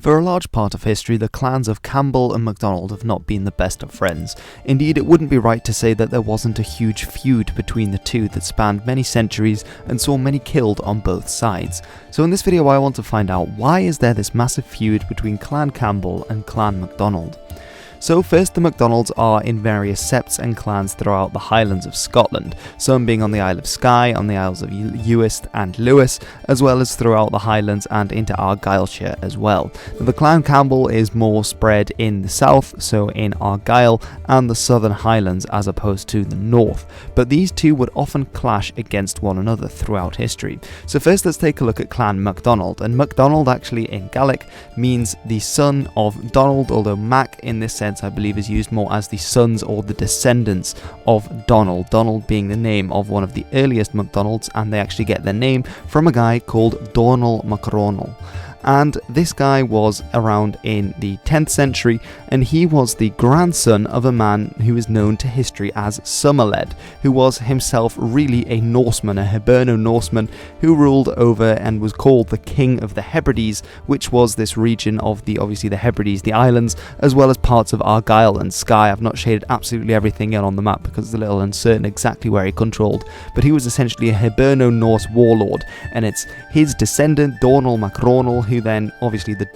For a large part of history, the clans of Campbell and MacDonald have not been the best of friends. Indeed, it wouldn't be right to say that there wasn't a huge feud between the two that spanned many centuries and saw many killed on both sides. So in this video I want to find out, why is there this massive feud between Clan Campbell and Clan MacDonald? So first, the MacDonalds are in various septs and clans throughout the Highlands of Scotland, some being on the Isle of Skye, on the Isles of Uist and Lewis, as well as throughout the Highlands and into Argyllshire as well. Now, the Clan Campbell is more spread in the south, so in Argyll and the southern Highlands as opposed to the north, but these two would often clash against one another throughout history. So first let's take a look at Clan MacDonald, and MacDonald actually in Gaelic means the son of Donald, although Mac in this sense I believe is used more as the sons or the descendants of Donald, Donald being the name of one of the earliest MacDonalds, and they actually get their name from a guy called Donald MacDonald. And this guy was around in the 10th century, and he was the grandson of a man who is known to history as MacLeod, who was himself really a Norseman, a Hiberno-Norseman, who ruled over and was called the King of the Hebrides, which was this region of obviously the Hebrides, the islands, as well as parts of Argyll and Skye. I've not shaded absolutely everything in on the map because it's a little uncertain exactly where he controlled, but he was essentially a Hiberno-Norse warlord, and it's his descendant, Donald MacDonald, who then, obviously the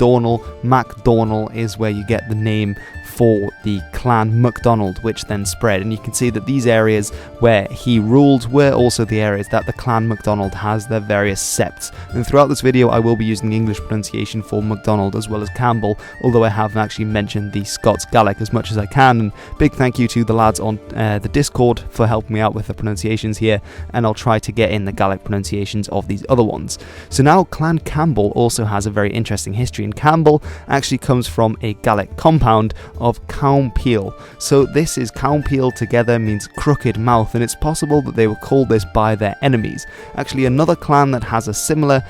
MacDonald is where you get the name for the Clan MacDonald, which then spread. And you can see that these areas where he ruled were also the areas that the Clan MacDonald has their various septs. And throughout this video I will be using the English pronunciation for MacDonald as well as Campbell, although I haven't actually mentioned the Scots Gaelic as much as I can. And big thank you to the lads on the Discord for helping me out with the pronunciations here, and I'll try to get in the Gaelic pronunciations of these other ones. So now Clan Campbell also has a very interesting history, and Campbell actually comes from a Gaelic compound of Campbell. So this is Campbell together means crooked mouth, and it's possible that they were called this by their enemies. Actually, another clan that has a similar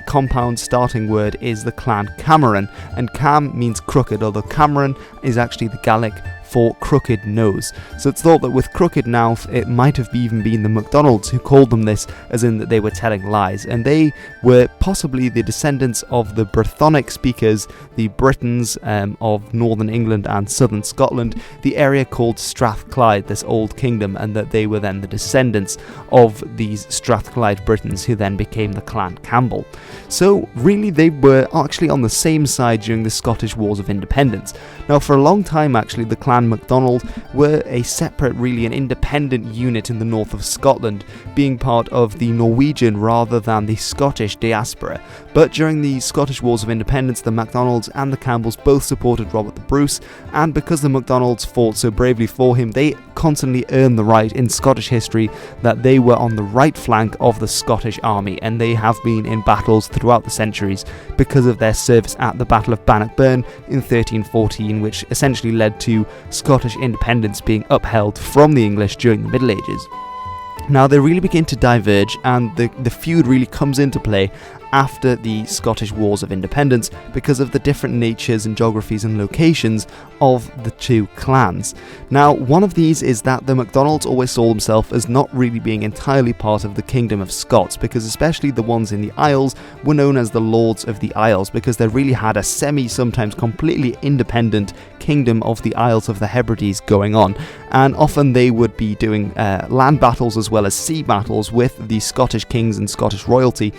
compound starting word is the Clan Cameron, and Cam means crooked, although Cameron is actually the Gaelic for crooked nose. So it's thought that with crooked mouth it might have even been the MacDonalds who called them this, as in that they were telling lies, and they were possibly the descendants of the Brythonic speakers, the Britons of northern England and southern Scotland, the area called Strathclyde, this old kingdom, and that they were then the descendants of these Strathclyde Britons who then became the Clan Campbell. So really they were actually on the same side during the Scottish Wars of Independence. Now for a long time actually the Clan MacDonald were a separate, really an independent unit in the north of Scotland, being part of the Norwegian rather than the Scottish diaspora. But during the Scottish Wars of Independence, the MacDonalds and the Campbells both supported Robert the Bruce, and because the MacDonalds fought so bravely for him, they constantly earned the right in Scottish history that they were on the right flank of the Scottish army, and they have been in battles throughout the centuries because of their service at the Battle of Bannockburn in 1314, which essentially led to Scottish independence being upheld from the English during the Middle Ages. Now they really begin to diverge, and the feud really comes into play after the Scottish Wars of Independence because of the different natures and geographies and locations of the two clans. Now one of these is that the MacDonalds always saw themselves as not really being entirely part of the Kingdom of Scots, because especially the ones in the Isles were known as the Lords of the Isles, because they really had a sometimes completely independent Kingdom of the Isles of the Hebrides going on, and often they would be doing land battles as well as sea battles with the Scottish kings and Scottish royalty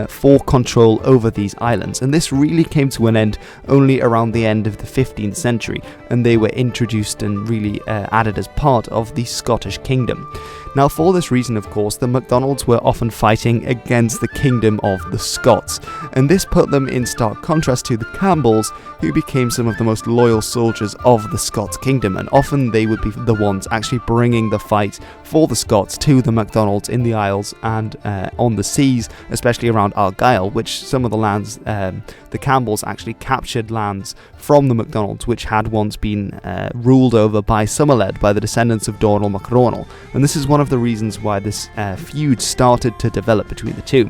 for control over these islands. And this really came to an end only around the end of the 15th century, and they were introduced and really added as part of the Scottish kingdom. Now for this reason, of course, the MacDonalds were often fighting against the kingdom of the Scots, and this put them in stark contrast to the Campbells, who became some of the most loyal soldiers of the Scots kingdom, and often they would be the ones actually bringing the fight for the Scots to the MacDonalds in the Isles and on the seas, especially around Argyll, which some of the lands, the Campbells actually captured lands from the MacDonalds, which had once been ruled over by MacLeod, by the descendants of Donald MacDonald, and this is one of the reasons why this feud started to develop between the two.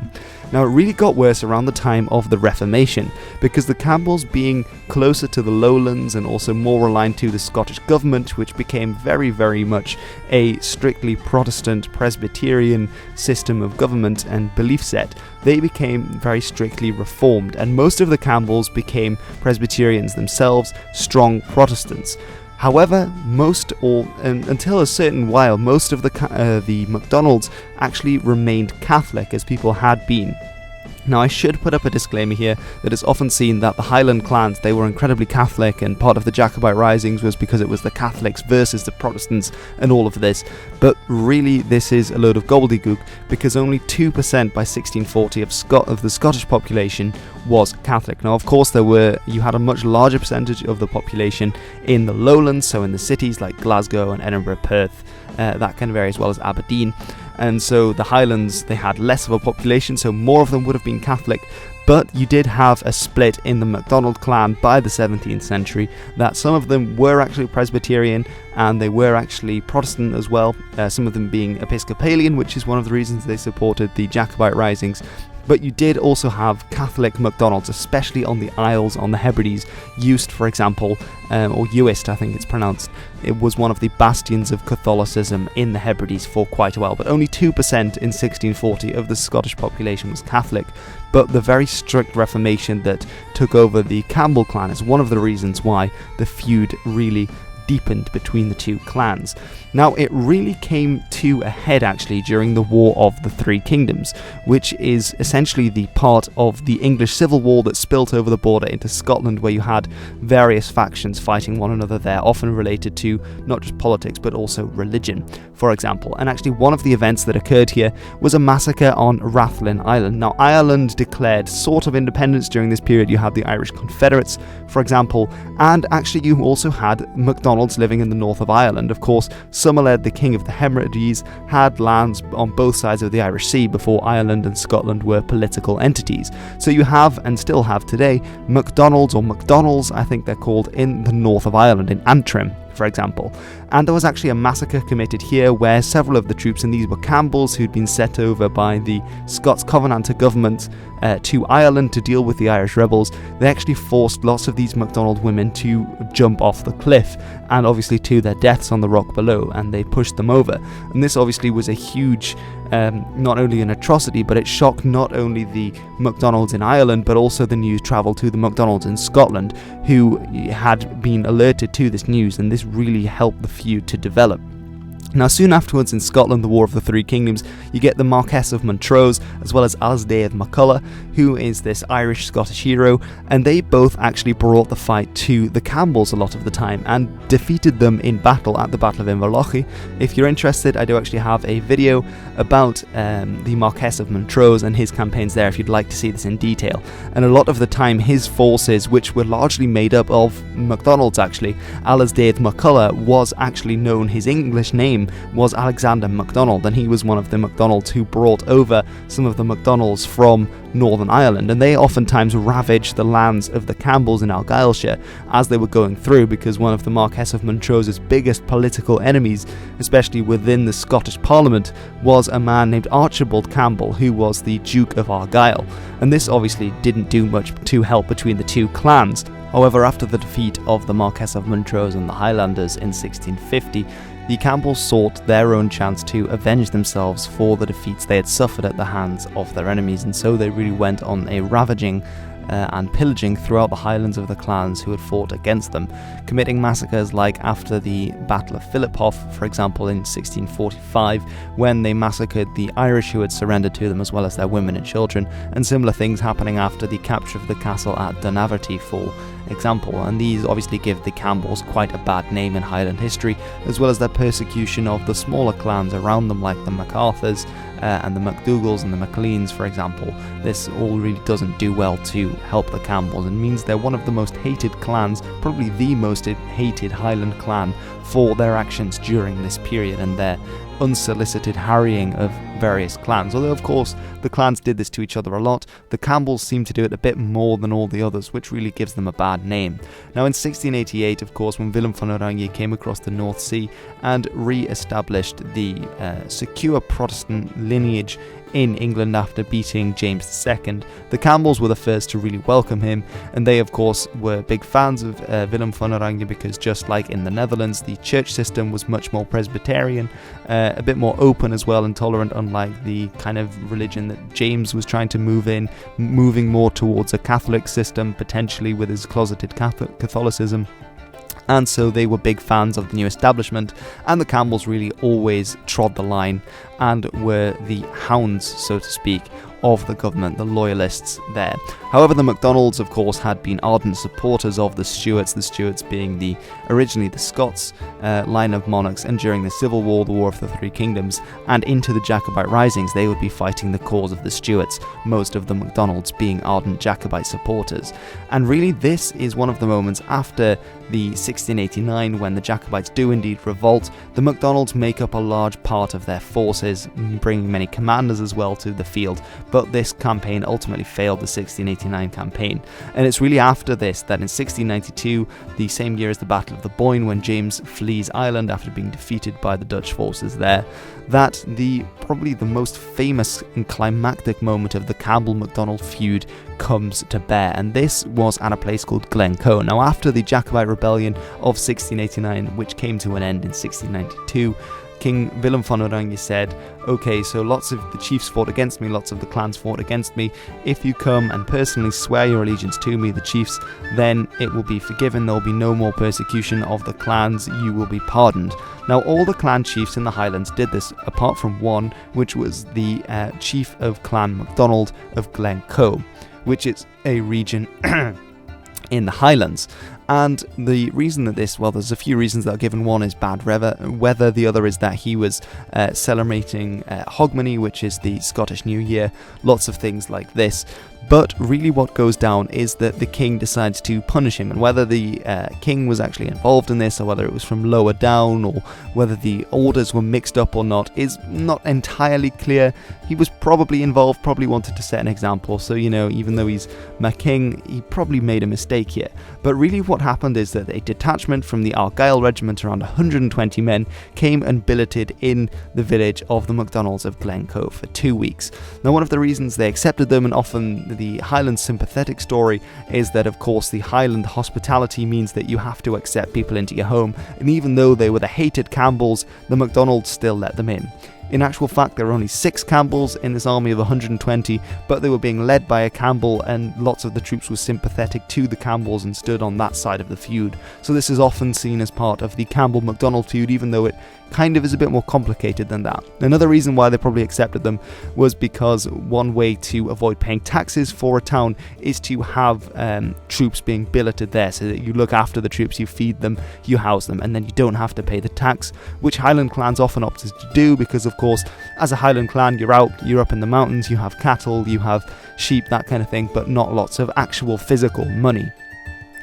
Now it really got worse around the time of the Reformation, because the Campbells, being closer to the lowlands and also more aligned to the Scottish government, which became very, very much a strictly Protestant Presbyterian system of government and belief set, they became very strictly reformed, and most of the the Campbells became Presbyterians themselves, strong Protestants. However, until a certain while, most of the MacDonalds actually remained Catholic, as people had been. Now, I should put up a disclaimer here that it's often seen that the Highland clans, they were incredibly Catholic, and part of the Jacobite risings was because it was the Catholics versus the Protestants and all of this. But really, this is a load of gobbledygook, because only 2% by 1640 of the Scottish population was Catholic. Now, of course, you had a much larger percentage of the population in the lowlands, so in the cities like Glasgow and Edinburgh, Perth, that kind of area, as well as Aberdeen. And so the Highlands, they had less of a population, so more of them would have been Catholic. But you did have a split in the MacDonald clan by the 17th century, that some of them were actually Presbyterian and they were actually Protestant as well, some of them being Episcopalian, which is one of the reasons they supported the Jacobite risings. But you did also have Catholic MacDonalds, especially on the Isles, on the Hebrides. Uist, for example, or Uist, I think it's pronounced. It was one of the bastions of Catholicism in the Hebrides for quite a while, but only 2% in 1640 of the Scottish population was Catholic. But the very strict Reformation that took over the Campbell clan is one of the reasons why the feud really deepened between the two clans. Now, it really came to a head actually during the War of the Three Kingdoms, which is essentially the part of the English Civil War that spilt over the border into Scotland, where you had various factions fighting one another there, often related to not just politics but also religion, for example. And actually one of the events that occurred here was a massacre on Rathlin Island. Now, Ireland declared sort of independence during this period. You had the Irish Confederates, for example, and actually you also had MacDonalds living in the north of Ireland. Of course, Somerled, the king of the Hebrides, had lands on both sides of the Irish Sea before Ireland and Scotland were political entities. So you have, and still have today, MacDonalds, or MacDonalds, I think they're called, in the north of Ireland, in Antrim, for example. And there was actually a massacre committed here where several of the troops, and these were Campbells who'd been set over by the Scots Covenanter government to Ireland to deal with the Irish rebels. They actually forced lots of these MacDonald women to jump off the cliff, and obviously to their deaths on the rock below, and they pushed them over. And this obviously was a huge, not only an atrocity, but it shocked not only the MacDonalds in Ireland, but also the news travelled to the MacDonalds in Scotland, who had been alerted to this news, and this really helped the feud to develop. Now, soon afterwards in Scotland, the War of the Three Kingdoms, you get the Marquess of Montrose, as well as Achaidh MacCulloch, who is this Irish-Scottish hero, and they both actually brought the fight to the Campbells a lot of the time, and defeated them in battle at the Battle of Inverlochy. If you're interested, I do actually have a video about the Marquess of Montrose and his campaigns there, if you'd like to see this in detail. And a lot of the time, his forces, which were largely made up of MacDonalds actually, Achaidh MacCulloch was actually known, his English name was Alexander MacDonald, and he was one of the MacDonalds who brought over some of the MacDonalds from Northern Ireland, and they oftentimes ravaged the lands of the Campbells in Argyllshire as they were going through, because one of the Marquess of Montrose's biggest political enemies, especially within the Scottish Parliament, was a man named Archibald Campbell, who was the Duke of Argyll, and this obviously didn't do much to help between the two clans. However, after the defeat of the Marquess of Montrose and the Highlanders in 1650, the Campbells sought their own chance to avenge themselves for the defeats they had suffered at the hands of their enemies, and so they really went on a ravaging and pillaging throughout the Highlands of the clans who had fought against them, committing massacres like after the Battle of Philiphaugh, for example, in 1645, when they massacred the Irish who had surrendered to them, as well as their women and children, and similar things happening after the capture of the castle at Dunaverty, for example. And these obviously give the Campbells quite a bad name in Highland history, as well as their persecution of the smaller clans around them, like the MacArthurs and the MacDougals and the MacLeans, for example. This all really doesn't do well to help the Campbells, and means they're one of the most hated clans, probably the most hated Highland clan, for their actions during this period and their unsolicited harrying of various clans. Although of course the clans did this to each other a lot, the Campbells seem to do it a bit more than all the others, which really gives them a bad name. Now in 1688, of course, when Willem van Oranje came across the North Sea and re-established the secure Protestant lineage in England after beating James II. The Campbells were the first to really welcome him, and they of course were big fans of Willem van Oranje, because just like in the Netherlands, the church system was much more Presbyterian, a bit more open as well and tolerant, unlike the kind of religion that James was trying to move in, moving more towards a Catholic system, potentially with his closeted Catholicism. And so they were big fans of the new establishment, and the Campbells really always trod the line and were the hounds, so to speak, of the government, the loyalists there. However, the MacDonalds, of course, had been ardent supporters of the Stuarts being originally the Scots line of monarchs, and during the Civil War, the War of the Three Kingdoms, and into the Jacobite risings, they would be fighting the cause of the Stuarts, most of the MacDonalds being ardent Jacobite supporters. And really, this is one of the moments after the 1689, when the Jacobites do indeed revolt. The MacDonalds make up a large part of their forces, bringing many commanders as well to the field, but this campaign ultimately failed, the 1689 campaign. And it's really after this that in 1692, the same year as the Battle of the Boyne, when James flees Ireland after being defeated by the Dutch forces there, that probably the most famous and climactic moment of the Campbell-MacDonald feud comes to bear, and this was at a place called Glencoe. Now, after the Jacobite rebellion of 1689, which came to an end in 1692, King Willem van Oranje said, okay, so lots of the chiefs fought against me, lots of the clans fought against me. If you come and personally swear your allegiance to me, the chiefs, then it will be forgiven. There will be no more persecution of the clans. You will be pardoned. Now, all the clan chiefs in the Highlands did this, apart from one, which was the chief of Clan MacDonald of Glencoe, which is a region in the Highlands. And the reason that there's a few reasons that are given. One is bad weather, the other is that he was celebrating Hogmanay, which is the Scottish New Year, lots of things like this. But really what goes down is that the king decides to punish him, and whether the king was actually involved in this, or whether it was from lower down, or whether the orders were mixed up or not, is not entirely clear. He was probably involved, probably wanted to set an example, so even though he's my king, he probably made a mistake here. But really what happened is that a detachment from the Argyll regiment, around 120 men, came and billeted in the village of the MacDonalds of Glencoe for 2 weeks. Now, one of the reasons they accepted them, and often the Highland sympathetic story, is that of course the Highland hospitality means that you have to accept people into your home, and even though they were the hated Campbells, the MacDonalds still let them in. In actual fact, there were only 6 Campbells in this army of 120, but they were being led by a Campbell, and lots of the troops were sympathetic to the Campbells and stood on that side of the feud. So this is often seen as part of the Campbell-MacDonald feud, even though it kind of is a bit more complicated than that. Another reason why they probably accepted them was because one way to avoid paying taxes for a town is to have troops being billeted there, so that you look after the troops, you feed them, you house them, and then you don't have to pay the tax, which Highland clans often opted to do, because of course as a Highland clan you're up in the mountains, you have cattle, you have sheep, that kind of thing, but not lots of actual physical money.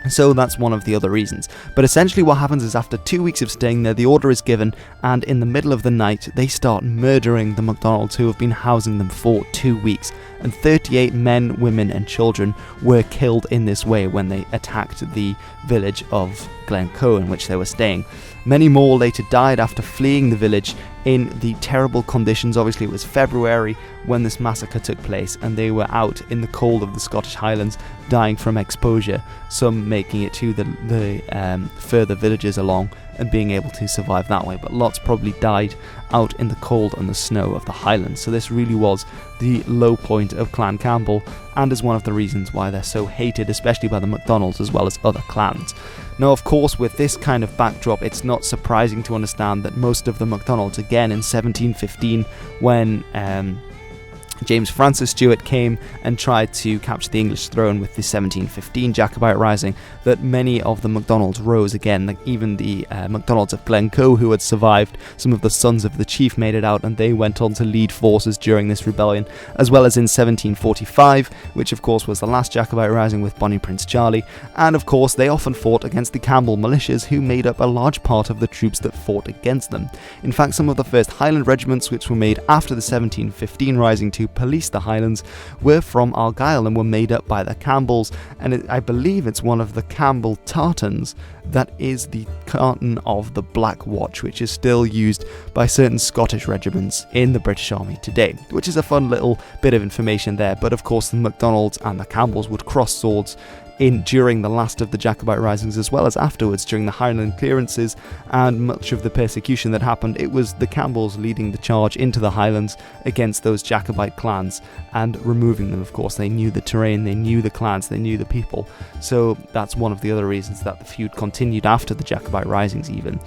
So that's one of the other reasons. But essentially what happens is, after 2 weeks of staying there, the order is given, and in the middle of the night they start murdering the MacDonalds who have been housing them for 2 weeks. And 38 men, women and children were killed in this way when they attacked the village of Glencoe in which they were staying. Many more later died after fleeing the village in the terrible conditions. Obviously it was February when this massacre took place, and they were out in the cold of the Scottish Highlands dying from exposure, some making it to the further villages along and being able to survive that way, but lots probably died out in the cold and the snow of the Highlands. So this really was the low point of Clan Campbell, and is one of the reasons why they're so hated, especially by the MacDonalds as well as other clans. Now, of course, with this kind of backdrop, it's not surprising to understand that most of the MacDonalds, again in 1715, when James Francis Stuart came and tried to capture the English throne with the 1715 Jacobite rising, that many of the MacDonalds rose again. Like even the MacDonalds of Glencoe, who had survived, some of the sons of the chief made it out, and they went on to lead forces during this rebellion, as well as in 1745, which of course was the last Jacobite rising with Bonnie Prince Charlie. And of course they often fought against the Campbell militias, who made up a large part of the troops that fought against them. In fact, some of the first Highland regiments which were made after the 1715 rising 2 to police the Highlands were from Argyll and were made up by the Campbells, and I believe it's one of the Campbell tartans that is the tartan of the Black Watch, which is still used by certain Scottish regiments in the British Army today, which is a fun little bit of information there. But of course the MacDonalds and the Campbells would cross swords during the last of the Jacobite risings, as well as afterwards during the Highland clearances and much of the persecution that happened. It was the Campbells leading the charge into the Highlands against those Jacobite clans and removing them. Of course, they knew the terrain, they knew the clans, they knew the people, so that's one of the other reasons that the feud continued after the Jacobite risings even.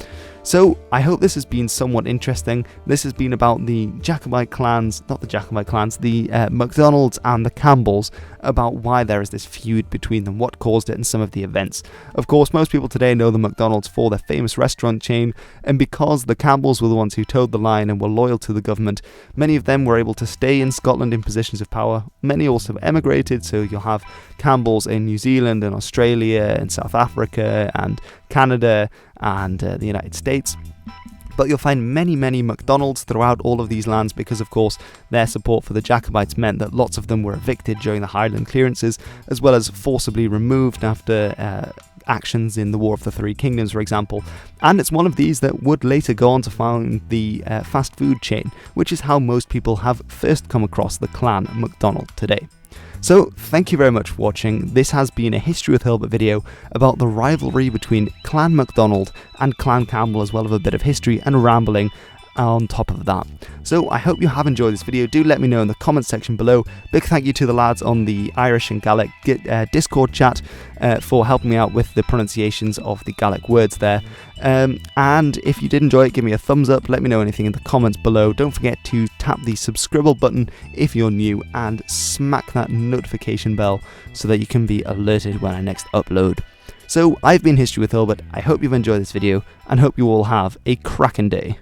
So I hope this has been somewhat interesting. This has been about the Jacobite clans, not the Jacobite clans, the MacDonalds and the Campbells, about why there is this feud between them, what caused it, and some of the events. Of course, most people today know the MacDonalds for their famous restaurant chain, and because the Campbells were the ones who towed the line and were loyal to the government, many of them were able to stay in Scotland in positions of power. Many also emigrated, so you'll have Campbells in New Zealand and Australia and South Africa and Canada and the United States. But you'll find many MacDonalds throughout all of these lands because, of course, their support for the Jacobites meant that lots of them were evicted during the Highland clearances, as well as forcibly removed after actions in the War of the Three Kingdoms, for example. And it's one of these that would later go on to found the fast food chain, which is how most people have first come across the clan MacDonald today. So, thank you very much for watching. This has been a History with Hilbert video about the rivalry between Clan MacDonald and Clan Campbell, as well as a bit of history and rambling on top of that. So I hope you have enjoyed this video. Do let me know in the comments section below. Big thank you to the lads on the Irish and Gaelic Discord chat for helping me out with the pronunciations of the Gaelic words there. And if you did enjoy it, give me a thumbs up. Let me know anything in the comments below. Don't forget to tap the subscribe button if you're new, and smack that notification bell so that you can be alerted when I next upload. So I've been History with Hilbert. I hope you've enjoyed this video and hope you all have a cracking day.